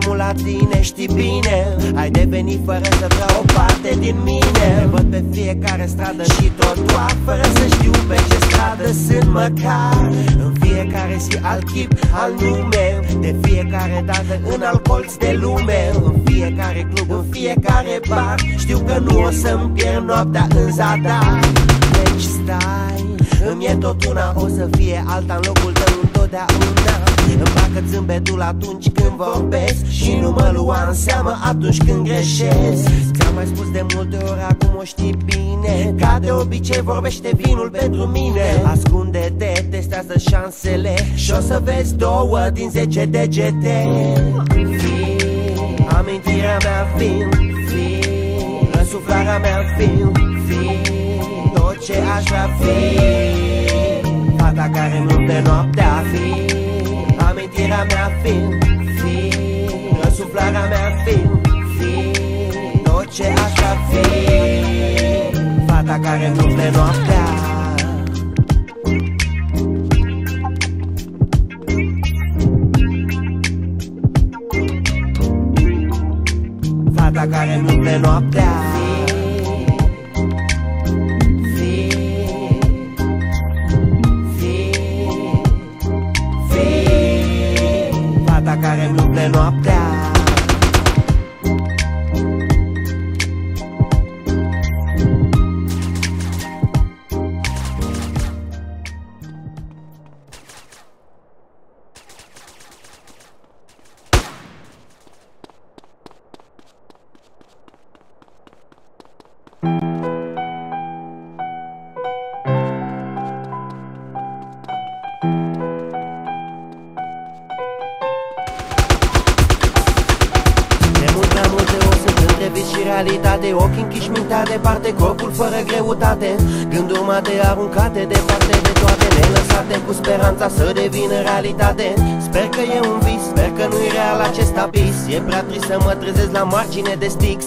mult la tine, știi bine. Ai devenit fără să vreau o parte din mine. Te văd pe fiecare stradă și trotuar, fără să știu pe ce stradă sunt măcar. În fiecare zi alt chip, alt nume, de fiecare dată în alt colț de lume. În fiecare club, în fiecare bar, știu că nu o să-mi pierd noaptea în zadar. Deci stai, îmi e tot una, o să fie alta în locul tău întotdeauna. Îmi facă zâmbetul atunci când vorbesc și nu mă lua în seamă atunci când greșesc. Ți-am mai spus de multe ori, acum o știi bine. Ca de obicei vorbește vinul pentru mine. Ascunde-te, testează șansele și o să vezi 2 din 10 degete. Fii amintirea mea, fii răsuflarea mea, fii tot ce aș vrea, fii fata care nu umple noaptea, fii amintirea mea, fii răsuflarea mea, fii tot ce aș vrea, fii fata care nu umple noaptea. Fata care nu umple noaptea. Fata care nu umple noaptea. Și realitate, ochii închiși, mintea departe, corpul fără greutate, gânduri mate aruncate departe de toate, nelăsate cu speranța să devină realitate. Sper că e un vis, sper că nu-i real acest abis. E prea trist să mă trezesc la margine de Styx.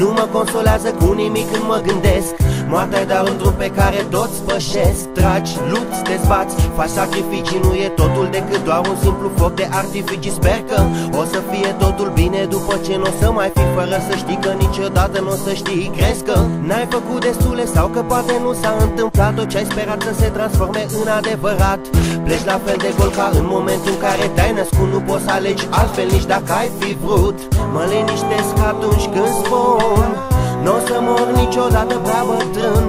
Nu mă consolează cu nimic când mă gândesc. Moartea e doar un drum pe care toți pășesc. Tragi, lupți, dezbați, faci sacrificii, nu e totul decât doar un simplu foc de artificii. Sper că o să fie totul bine după ce n-o să mai fi, fără să știi că niciodată n-o să știi. Crezi că n-ai făcut destule sau că poate nu s-a întâmplat tot ce ai sperat să se transforme în adevărat. Pleci la fel de gol ca în momentul în care te-ai născut. Nu poți să alegi altfel nici dacă ai fi vrut. Mă liniștesc atunci când spun n-o să mor niciodată prea bătrân.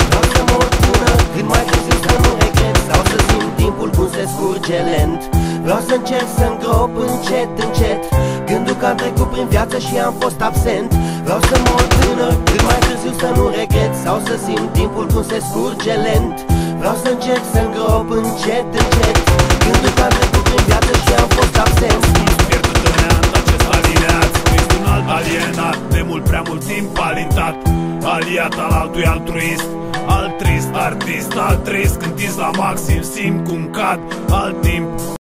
Vreau să mor până când mai târziu să nu regret, sau să simt timpul cum se scurge lent. Vreau să încerc să îngrop încet, încet gândul că am trecut prin viață și am fost absent. Vreau să mor tânăr, cât mai târziu să nu regret, sau să simt timpul cum se scurge lent. Vreau să încerc să îngrop încet, încet gândul că am trecut prin viață și am fost absent. Nu-ți pierdut în neant acest alineat, ești un alt alienat, de mult prea mult timp alintat, aliat al altui altruist. Alt trist, artist, alt trist, când la maxim simt cum cad alt timp.